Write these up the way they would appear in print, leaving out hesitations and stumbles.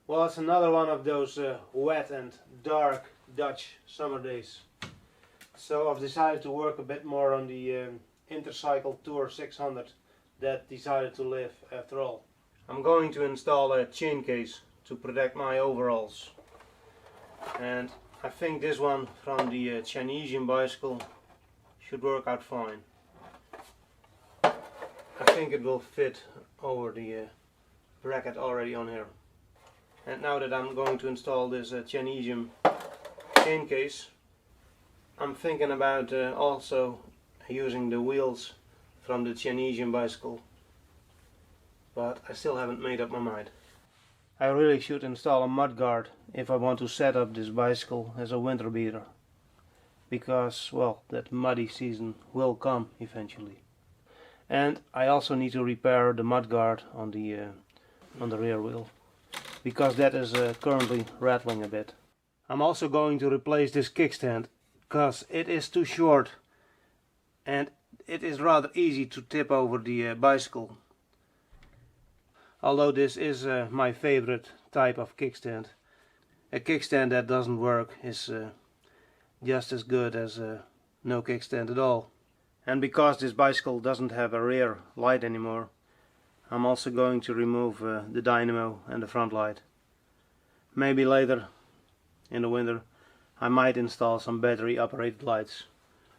Well, it's another one of those wet and dark Dutch summer days. So I've decided to work a bit more on the Intercycle Tour 600 that decided to live after all. I'm going to install a chain case to protect my overalls. And I think this one from the Chinesian bicycle should work out fine. I think it will fit over the bracket already on here. And now that I'm going to install this Chinesian chain case, I'm thinking about also using the wheels from the Chinesian bicycle, but I still haven't made up my mind. I really should install a mudguard if I want to set up this bicycle as a winter beater, because, well, that muddy season will come eventually. And I also need to repair the mudguard on the rear wheel, because that is currently rattling a bit. I'm also going to replace this kickstand, because it is too short and it is rather easy to tip over the bicycle. Although this is my favorite type of kickstand. A kickstand that doesn't work is just as good as no kickstand at all. And because this bicycle doesn't have a rear light anymore, I'm also going to remove the dynamo and the front light. Maybe later in the winter I might install some battery operated lights.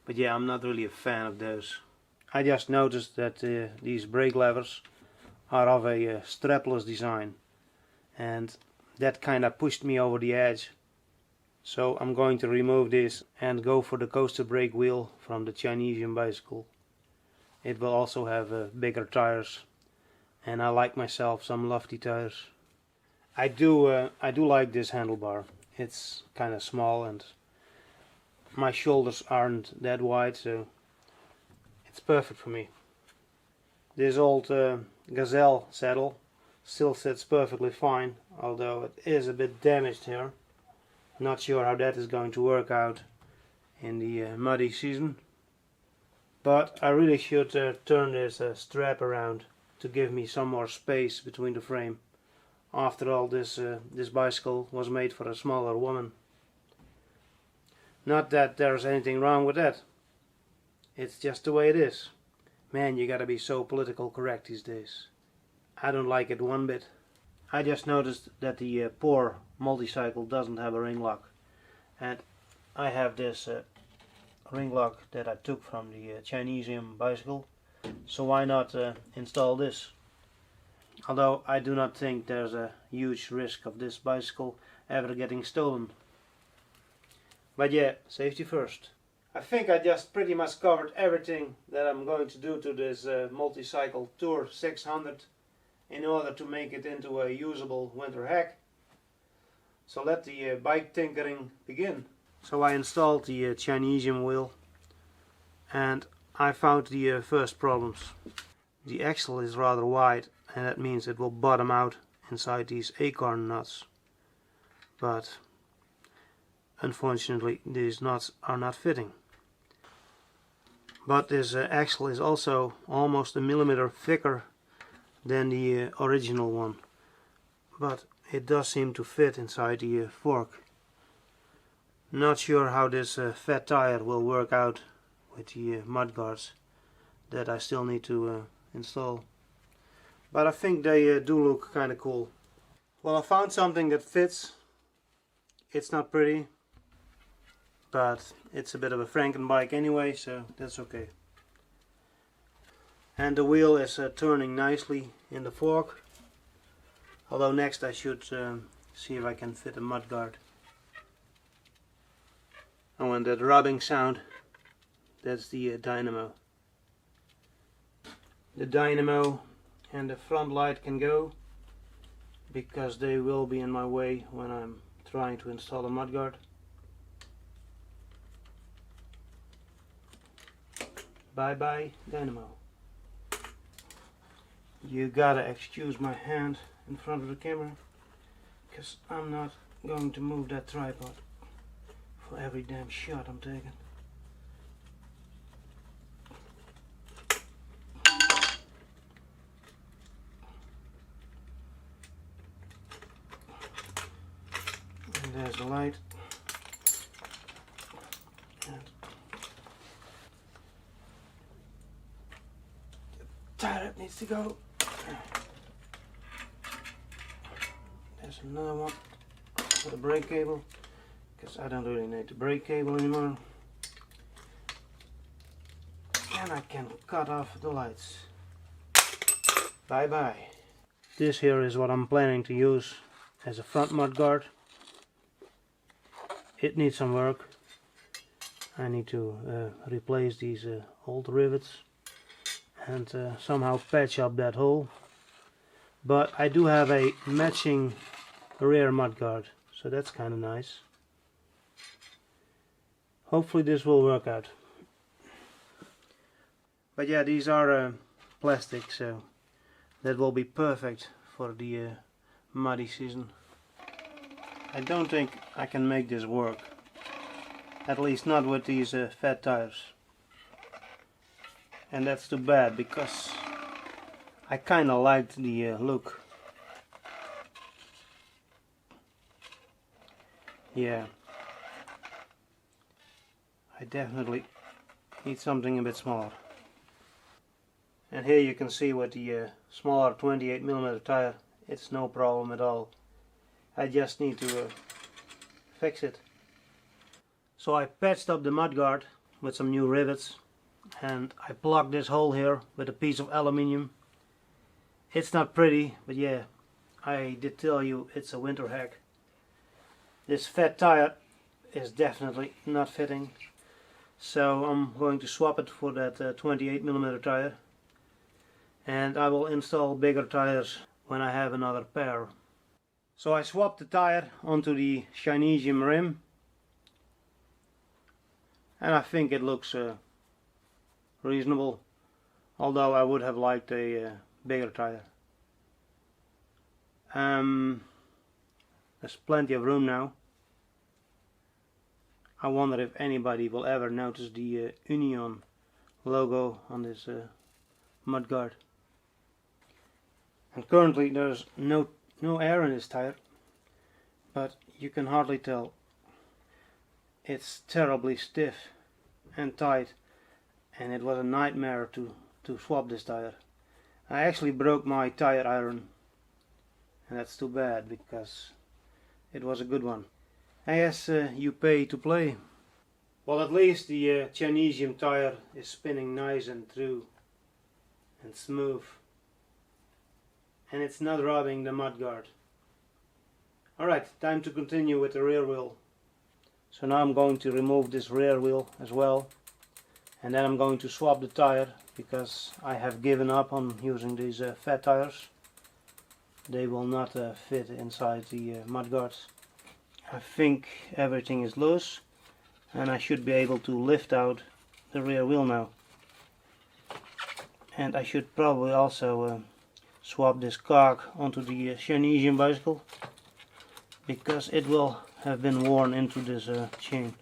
But yeah, I'm not really a fan of those. I just noticed that these brake levers are of a strapless design, and that kinda pushed me over the edge. So I'm going to remove this and go for the coaster brake wheel from the Chinesian bicycle. It will also have bigger tires, and I like myself some lofty tires. I do like this handlebar. It's kind of small and my shoulders aren't that wide, so it's perfect for me. This old Gazelle saddle still sits perfectly fine, although it is a bit damaged here. Not sure how that is going to work out in the muddy season. But I really should turn this strap around to give me some more space between the frame. After all, this bicycle was made for a smaller woman. Not that there's anything wrong with that. It's just the way it is. Man, you gotta be so political correct these days. I don't like it one bit. I just noticed that the poor multicycle doesn't have a ring lock, and I have this ring lock that I took from the Chinesian bicycle, so why not install this? Although I do not think there's a huge risk of this bicycle ever getting stolen. But yeah, safety first. I think I just pretty much covered everything that I'm going to do to this Multicycle Tour 600 in order to make it into a usable winter hack. So let the bike tinkering begin. So I installed the Chinesian wheel, and I found the first problems. The axle is rather wide, and that means it will bottom out inside these acorn nuts. But unfortunately these nuts are not fitting. But this axle is also almost a millimeter thicker than the original one, but it does seem to fit inside the fork. Not sure how this fat tire will work out with the mudguards that I still need to install, but I think they do look kinda cool. Well, I found something that fits. It's not pretty, but it's a bit of a Frankenbike anyway, so that's okay. And the wheel is turning nicely in the fork, although next I should see if I can fit a mudguard. Oh, and that rubbing sound, that's the dynamo. The dynamo and the front light can go, because they will be in my way when I'm trying to install a mudguard. Bye bye dynamo. You gotta excuse my hand in front of the camera, because I'm not going to move that tripod for every damn shot I'm taking. there's the light. And the tire needs to go. There's another one for the brake cable, because I don't really need the brake cable anymore. And I can cut off the lights. Bye bye. This here is what I'm planning to use as a front mudguard. It needs some work. I need to replace these old rivets and somehow patch up that hole. But I do have a matching rear mudguard, so that's kind of nice. Hopefully this will work out. But yeah, these are plastic, so that will be perfect for the muddy season. I don't think I can make this work. At least not with these fat tires. And that's too bad, because I kinda liked the look. Yeah. I definitely need something a bit smaller. And here you can see with the smaller 28mm tire, it's no problem at all. I just need to fix it. So I patched up the mudguard with some new rivets, and I plugged this hole here with a piece of aluminium. It's not pretty, but yeah, I did tell you it's a winter hack. This fat tire is definitely not fitting, so I'm going to swap it for that 28mm tire, and I will install bigger tires when I have another pair. So I swapped the tire onto the Shinesium rim, and I think it looks reasonable, although I would have liked a bigger tire. There's plenty of room now. I wonder if anybody will ever notice the Union logo on this mudguard. And currently there's no air in this tire, but you can hardly tell. It's terribly stiff and tight, and it was a nightmare to swap this tire. I actually broke my tire iron, and that's too bad, because it was a good one. I guess you pay to play. Well, at least the Chinesium tire is spinning nice and true and smooth, and it's not rubbing the mudguard. Alright, time to continue with the rear wheel. So now I'm going to remove this rear wheel as well, and then I'm going to swap the tire, because I have given up on using these fat tires. They will not fit inside the mudguards. I think everything is loose, and I should be able to lift out the rear wheel now. And I should probably also swap this cog onto the Shinesium bicycle, because it will have been worn into this chain.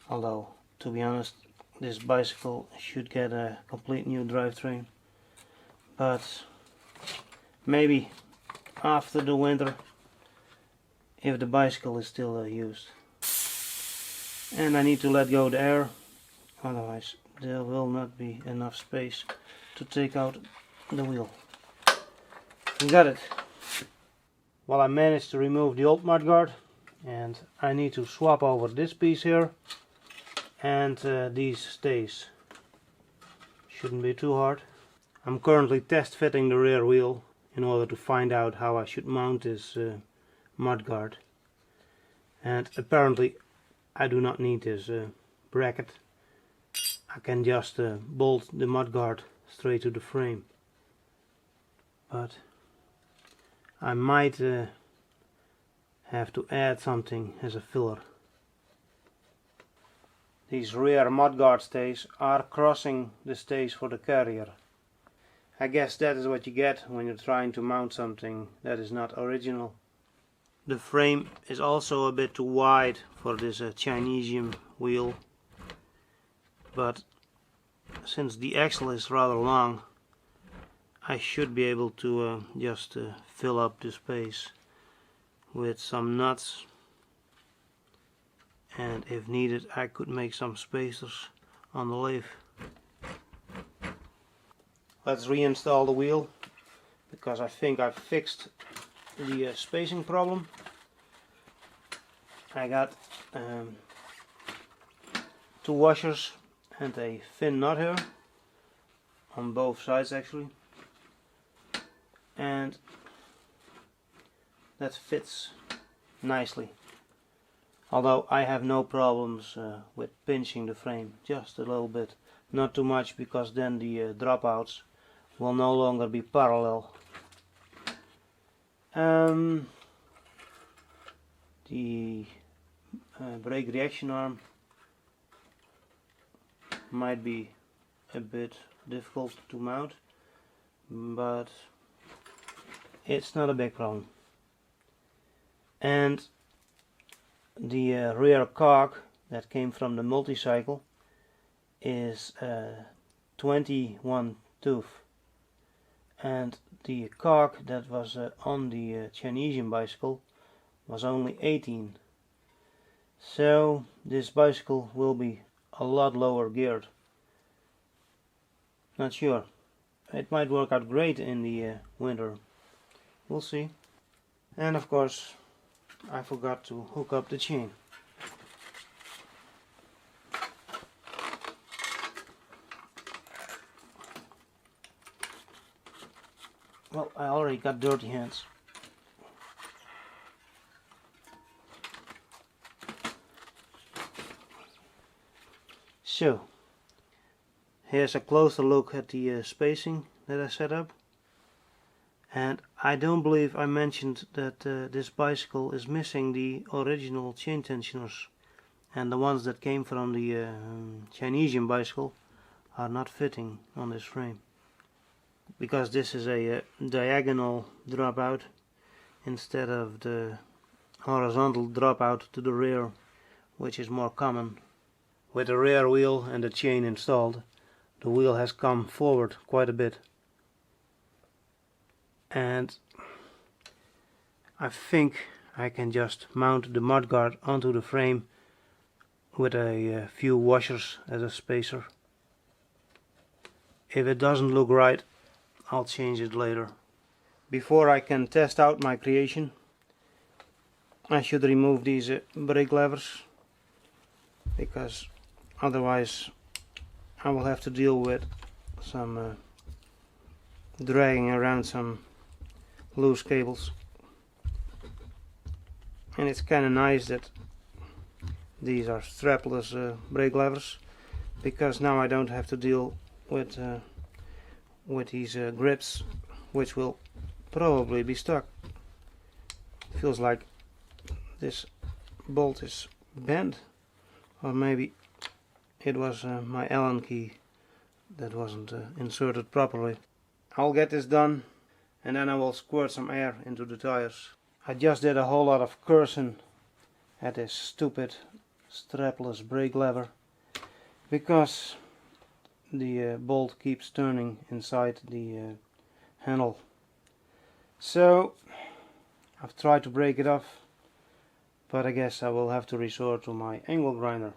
Although, to be honest, this bicycle should get a complete new drivetrain. But maybe after the winter, if the bicycle is still used. And I need to let go the air, otherwise there will not be enough space to take out the wheel. Got it. Well, I managed to remove the old mudguard, and I need to swap over this piece here and these stays. Shouldn't be too hard. I'm currently test fitting the rear wheel in order to find out how I should mount this mudguard, and apparently I do not need this bracket. I can just bolt the mudguard straight to the frame, but I might have to add something as a filler. These rear mudguard stays are crossing the stays for the carrier. I guess that is what you get when you're trying to mount something that is not original. The frame is also a bit too wide for this Chinesium wheel, but since the axle is rather long, I should be able to just fill up the space with some nuts, and if needed I could make some spacers on the lathe. Let's reinstall the wheel, because I think I've fixed the spacing problem. I got 2 washers and a thin nut here on both sides actually, and that fits nicely. Although I have no problems with pinching the frame, just a little bit, not too much, because then the dropouts will no longer be parallel. The brake reaction arm might be a bit difficult to mount, but it's not a big problem. And the rear cog that came from the multi-cycle is 21 tooth, and the cog that was on the Chinesian bicycle was only 18. So this bicycle will be a lot lower geared. Not sure. It might work out great in the winter. We'll see. And of course I forgot to hook up the chain. Well, I already got dirty hands. So, here's a closer look at the spacing that I set up. And I don't believe I mentioned that this bicycle is missing the original chain tensioners, and the ones that came from the Chinesian bicycle are not fitting on this frame, because this is a diagonal dropout instead of the horizontal dropout to the rear, which is more common. With the rear wheel and the chain installed, the wheel has come forward quite a bit. And I think I can just mount the mudguard onto the frame with a few washers as a spacer. If it doesn't look right, I'll change it later. Before I can test out my creation, I should remove these brake levers, because otherwise I will have to deal with some dragging around some loose cables. And it's kind of nice that these are strapless brake levers, because now I don't have to deal with these grips, which will probably be stuck. Feels like this bolt is bent, or maybe it was my Allen key that wasn't inserted properly. I'll get this done, and then I will squirt some air into the tires. I just did a whole lot of cursing at this stupid strapless brake lever, because the bolt keeps turning inside the handle. So I've tried to break it off, but I guess I will have to resort to my angle grinder.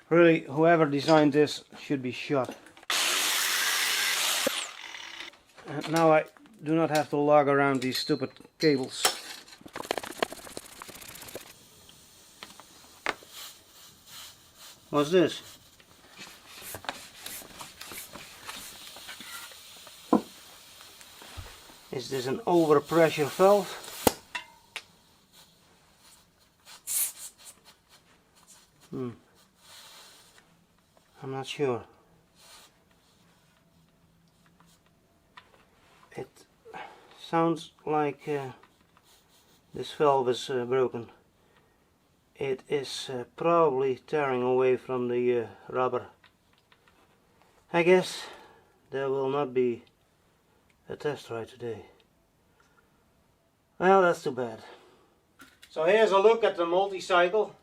Really, whoever designed this should be shot. And now I do not have to lug around these stupid cables. What's this? Is this an overpressure valve? I'm not sure. It sounds like this valve is broken. It is probably tearing away from the rubber. I guess there will not be a test ride today. Well, that's too bad. So here's a look at the multi-cycle.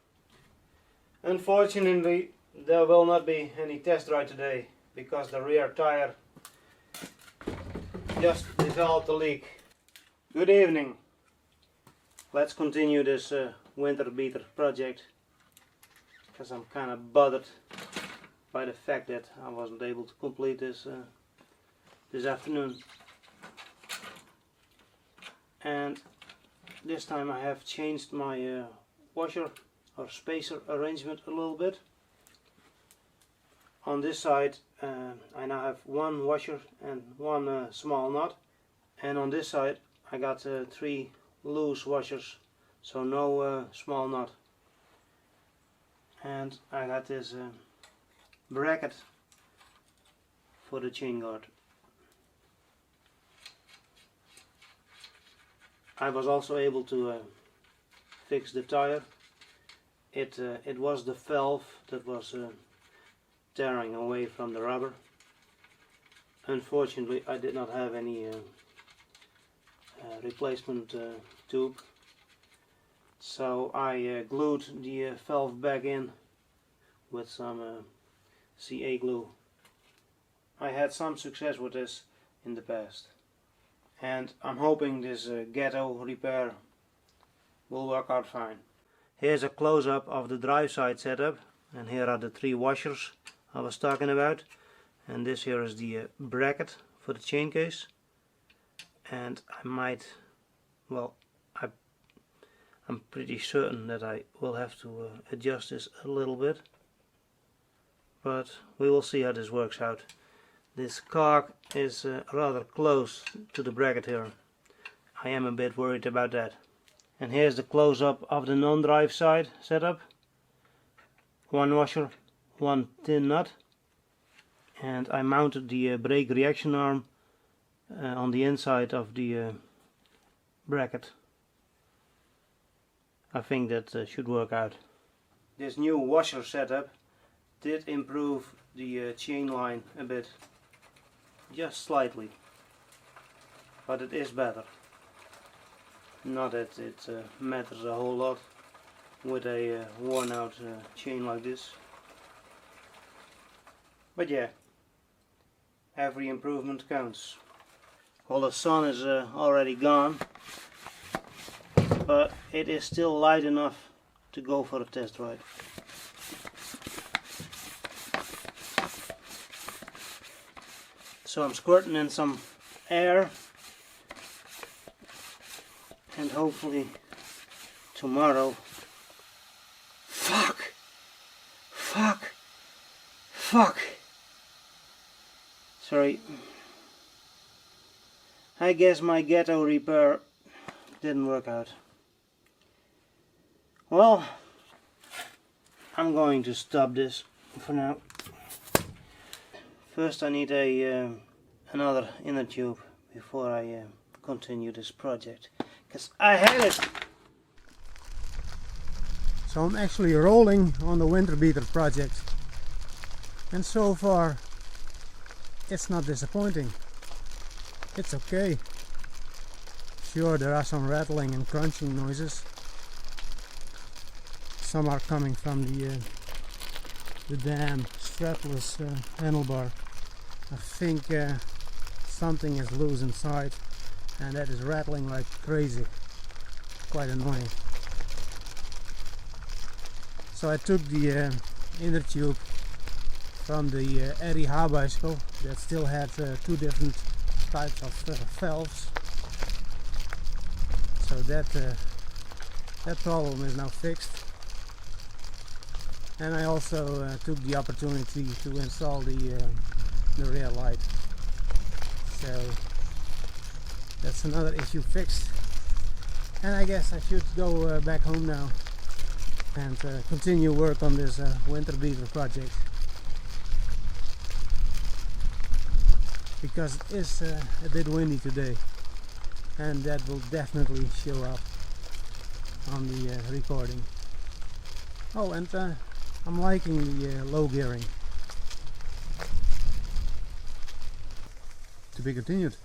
Unfortunately, there will not be any test ride today, because the rear tire just developed a leak. Good evening. Let's continue this winter beater project, because I'm kind of bothered by the fact that I wasn't able to complete this this afternoon. And this time I have changed my washer or spacer arrangement a little bit. On this side I now have one washer and one small nut, and on this side I got 3 loose washers, so no small nut. And I got this bracket for the chain guard. I was also able to fix the tire. It was the valve that was tearing away from the rubber. Unfortunately, I did not have any replacement tube, so I glued the valve back in with some CA glue. I had some success with this in the past, and I'm hoping this ghetto repair will work out fine. Here's a close-up of the drive side setup, and here are the 3 washers I was talking about, and this here is the bracket for the chain case. And I might, well, I'm pretty certain that I will have to adjust this a little bit, but we will see how this works out. This cock is rather close to the bracket here. I am a bit worried about that. And here's the close-up of the non-drive side setup. 1 washer, 1 tin nut, and I mounted the brake reaction arm on the inside of the bracket. I think that should work out. This new washer setup did improve the chain line a bit, just slightly, but it is better. Not that it matters a whole lot with a worn out chain like this, but yeah, every improvement counts. Well, the sun is already gone, but it is still light enough to go for a test ride. So I'm squirting in some air, and hopefully tomorrow, fuck, sorry, I guess my ghetto repair didn't work out. Well, I'm going to stop this for now. First I need another inner tube before I continue this project, because I had it. So I'm actually rolling on the winter beater project, and so far it's not disappointing. It's okay. Sure, there are some rattling and crunching noises. Some are coming from the damn strapless handlebar. I think something is loose inside, and that is rattling like crazy. Quite annoying. So I took the inner tube from the Eddie Ha bicycle that still had 2 different types of valves. So that problem is now fixed. And I also took the opportunity to install the rear light. So that's another issue fixed. And I guess I should go back home now and continue work on this winter beater project, because it is a bit windy today, and that will definitely show up on the recording. Oh, and I'm liking the low gearing. To be continued.